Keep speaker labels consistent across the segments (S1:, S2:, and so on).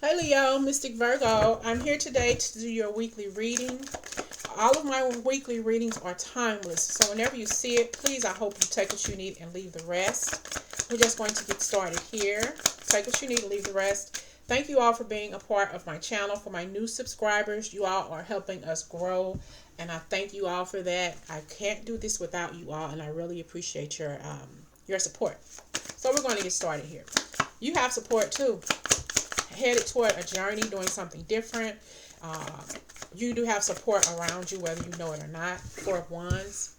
S1: Hey Leo, Mystic Virgo. I'm here today to do your weekly reading. All of my weekly readings are timeless, so whenever you see it, please, I hope you take what you need and leave the rest. We're just going to get started here. Take what you need and leave the rest. Thank you all for being a part of my channel. For my new subscribers, you all are helping us grow, and I thank you all for that. I can't do this without you all, and I really appreciate your support. So we're going to get started here. You have support too. Headed toward a journey, doing something different. You do have support around you, whether you know it or not. Four of Wands.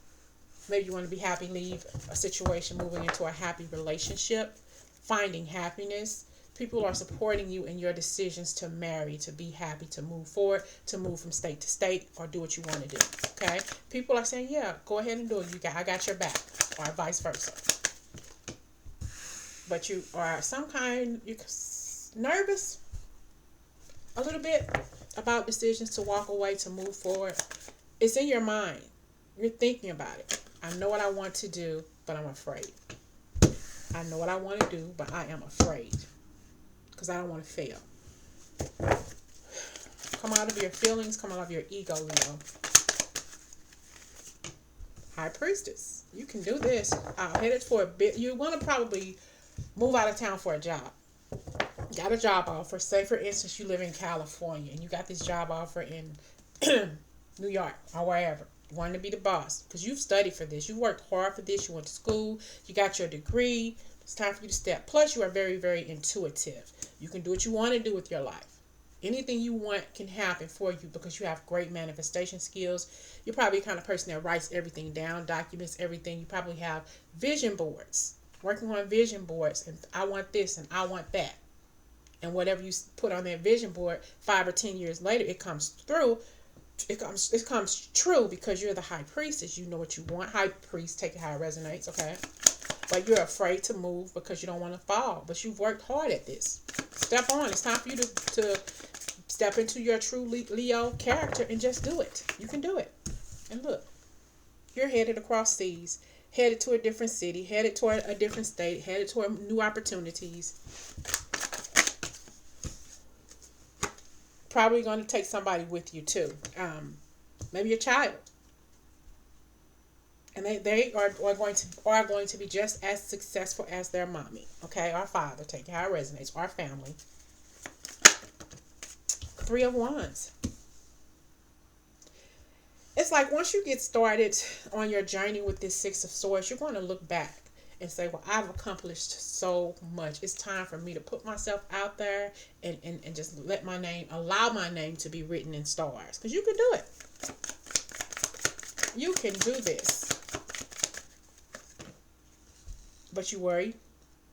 S1: Maybe you want to be happy, leave a situation, moving into a happy relationship, finding happiness. People are supporting you in your decisions to marry, to be happy, to move forward, to move from state to state, or do what you want to do. Okay? People are saying, yeah, go ahead and do it. I got your back, or vice versa. But you are you're nervous a little bit about decisions to walk away, to move forward. It's in your mind. You're thinking about it. I know what I want to do, but I'm afraid. I know what I want to do, but I am afraid because I don't want to fail. Come out of your feelings. Come out of your ego, Leo. High Priestess. You can do this. Headed for a bit. You want to probably move out of town for a job. Got a job offer. Say, for instance, you live in California and you got this job offer in New York or wherever. You want to be the boss because you've studied for this. You worked hard for this. You went to school. You got your degree. It's time for you to step. Plus, you are very, very intuitive. You can do what you want to do with your life. Anything you want can happen for you because you have great manifestation skills. You're probably the kind of person that writes everything down, documents everything. You probably have vision boards. Working on vision boards. And I want this and I want that. And whatever you put on that vision board, 5 or 10 years later, it comes through. It comes true because you're the high priestess. You know what you want. High priest, take it how it resonates, okay? But you're afraid to move because you don't want to fall. But you've worked hard at this. Step on. It's time for you to step into your true Leo character and just do it. You can do it. And look, you're headed across seas, headed to a different city, headed toward a different state, headed toward new opportunities. Probably going to take somebody with you too. Maybe a child. And they are going to be just as successful as their mommy. Okay, our father, take it how it resonates, our family. 3 of Wands. It's like once you get started on your journey with this 6 of Swords, you're going to look back and say, well, I've accomplished so much. It's time for me to put myself out there and just allow my name to be written in stars. Because you can do it. You can do this. But you worry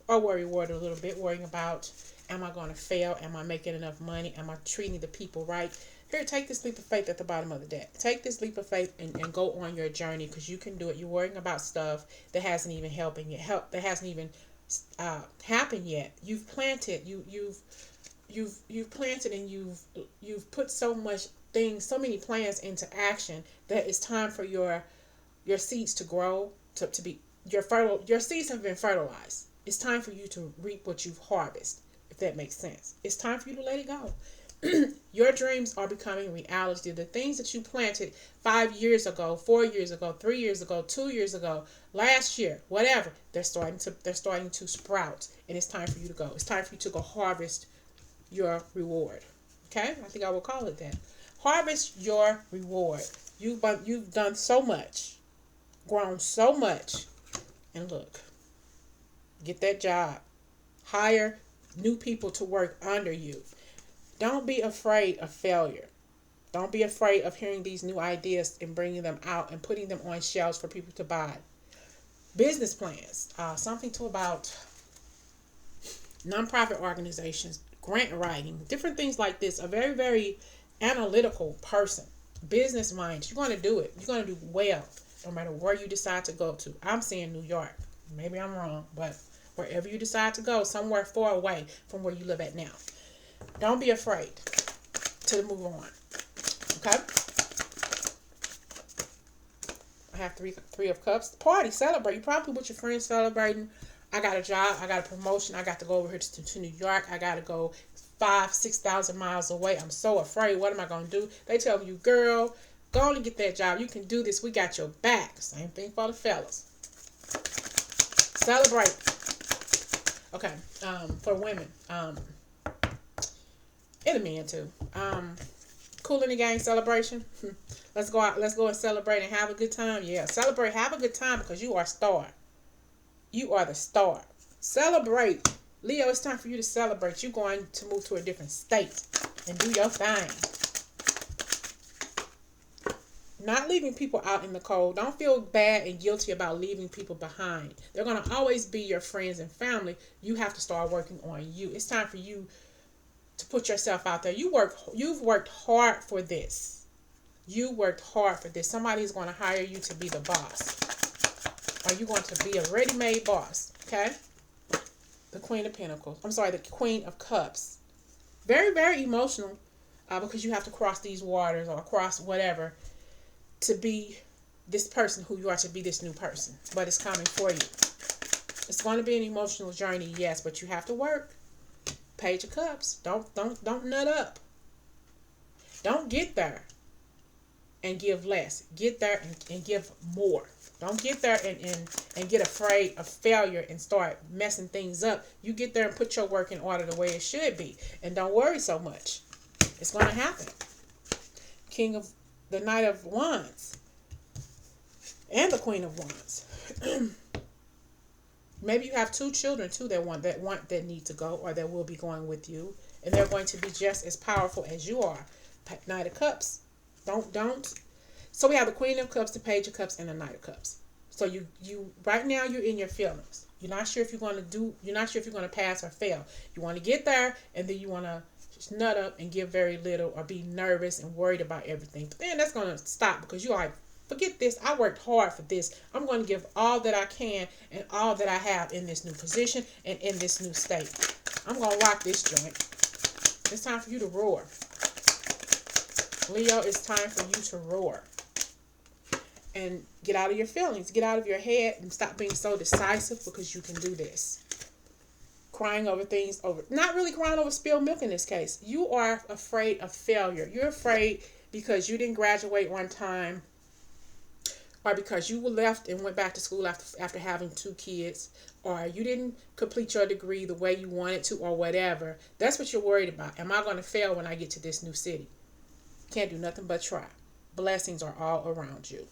S1: a little bit, worrying about, am I going to fail? Am I making enough money? Am I treating the people right? Here, take this leap of faith at the bottom of the deck. Take this leap of faith and go on your journey because you can do it. You're worrying about stuff that hasn't even happened yet. You've planted. You've planted and you've put so many plans into action that it's time for your seeds to grow to be your seeds have been fertilized. It's time for you to reap what you've harvested, if that makes sense. It's time for you to let it go. Your dreams are becoming reality. The things that you planted 5 years ago, 4 years ago, 3 years ago, 2 years ago, last year, whatever, they're starting to sprout, and it's time for you to go. It's time for you to go harvest your reward. Okay? I think I will call it that. Harvest your reward. You've done so much, grown so much, and look, get that job. Hire new people to work under you. Don't be afraid of failure. Don't be afraid of hearing these new ideas and bringing them out and putting them on shelves for people to buy. Business plans. Something about nonprofit organizations, grant writing, different things like this. A very, very analytical person. Business mind. You're going to do it. You're going to do well no matter where you decide to go to. I'm saying New York. Maybe I'm wrong, but wherever you decide to go, somewhere far away from where you live at now. Don't be afraid to move on. Okay? I have three of cups. Party, celebrate. You probably with your friends celebrating. I got a job, I got a promotion, I got to go over here to New York, I got to go 5,000-6,000 miles away. I'm so afraid. What am I going to do? They tell you, girl, go on and get that job. You can do this. We got your back. Same thing for the fellas. Celebrate. Okay. For women. And the men too. Cool in the gang celebration. Let's go out. Let's go and celebrate and have a good time. Yeah. Celebrate. Have a good time because you are a star. You are the star. Celebrate. Leo, it's time for you to celebrate. You're going to move to a different state and do your thing. Not leaving people out in the cold. Don't feel bad and guilty about leaving people behind. They're going to always be your friends and family. You have to start working on you. It's time for you to put yourself out there. You've worked hard for this. You worked hard for this. Somebody's going to hire you to be the boss. Or you're going to be a ready-made boss. Okay? The Queen of Pentacles. I'm sorry, the Queen of Cups. Very, very emotional because you have to cross these waters or cross whatever to be this person who you are, to be this new person. But it's coming for you. It's going to be an emotional journey, yes, but you have to work. Page of Cups. Don't nut up. Don't get there and give less. Get there and give more. Don't get there and get afraid of failure and start messing things up. You get there and put your work in order the way it should be. And don't worry so much. It's going to happen. The Knight of Wands. And the Queen of Wands. Maybe you have 2 children too that need to go or that will be going with you. And they're going to be just as powerful as you are. Knight of Cups. Don't. So we have the Queen of Cups, the Page of Cups, and the Knight of Cups. So you right now you're in your feelings. You're not sure if you're going to pass or fail. You want to get there, and then you want to just nut up and give very little or be nervous and worried about everything. But then that's going to stop because you're like, forget this. I worked hard for this. I'm going to give all that I can and all that I have in this new position and in this new state. I'm going to rock this joint. It's time for you to roar. Leo, it's time for you to roar. And get out of your feelings. Get out of your head and stop being so decisive because you can do this. Crying over things, not really crying over spilled milk in this case. You are afraid of failure. You're afraid because you didn't graduate one time, or because you were left and went back to school after having 2 kids, or you didn't complete your degree the way you wanted to, or whatever. That's what you're worried about. Am I going to fail when I get to this new city? Can't do nothing but try. Blessings are all around you.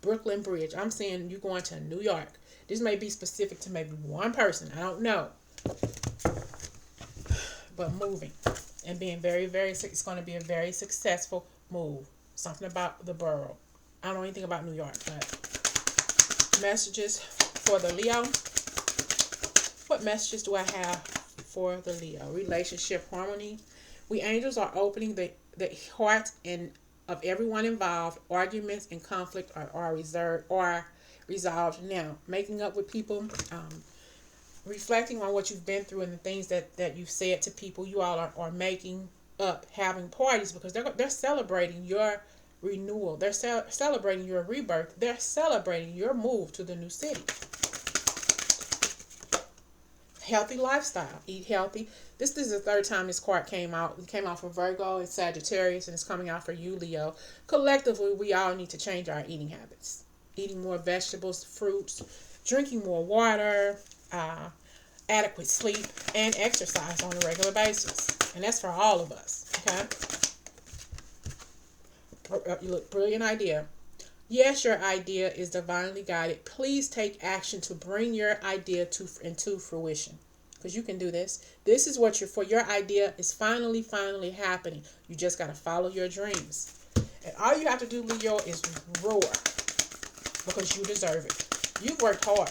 S1: Brooklyn Bridge. I'm seeing you going to New York. This may be specific to maybe one person. I don't know. But moving and being very, very, it's going to be a very successful move. Something about the borough. I don't know anything about New York, but messages for the Leo. What messages do I have for the Leo? Relationship harmony. We angels are opening the heart and of everyone involved. Arguments and conflict are resolved now. Making up with people, reflecting on what you've been through and the things that you've said to people. You all are making up, having parties because they're celebrating your renewal. They're celebrating your rebirth. They're celebrating your move to the new city. Healthy lifestyle. Eat healthy. This is the 3rd time this card came out. It came out for Virgo and Sagittarius, and it's coming out for you, Leo. Collectively, we all need to change our eating habits. Eating more vegetables, fruits, drinking more water, adequate sleep, and exercise on a regular basis. And that's for all of us, okay? You look, brilliant idea. Yes, your idea is divinely guided. Please take action to bring your idea into fruition. Because you can do this. This is what your idea is finally happening. You just got to follow your dreams. And all you have to do, Leo, is roar. Because you deserve it. You've worked hard.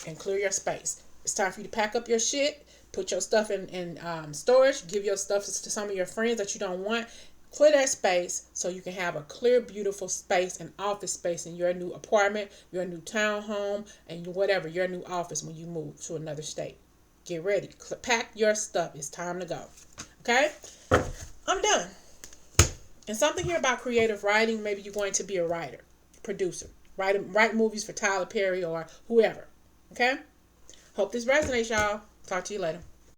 S1: And clear your space. It's time for you to pack up your shit. Put your stuff in storage. Give your stuff to some of your friends that you don't want. Clear that space so you can have a clear, beautiful space and office space in your new apartment, your new townhome, and whatever, your new office when you move to another state. Get ready. Pack your stuff. It's time to go. Okay? I'm done. And something here about creative writing. Maybe you're going to be a writer, producer. Write movies for Tyler Perry or whoever. Okay? Hope this resonates, y'all. Talk to you later.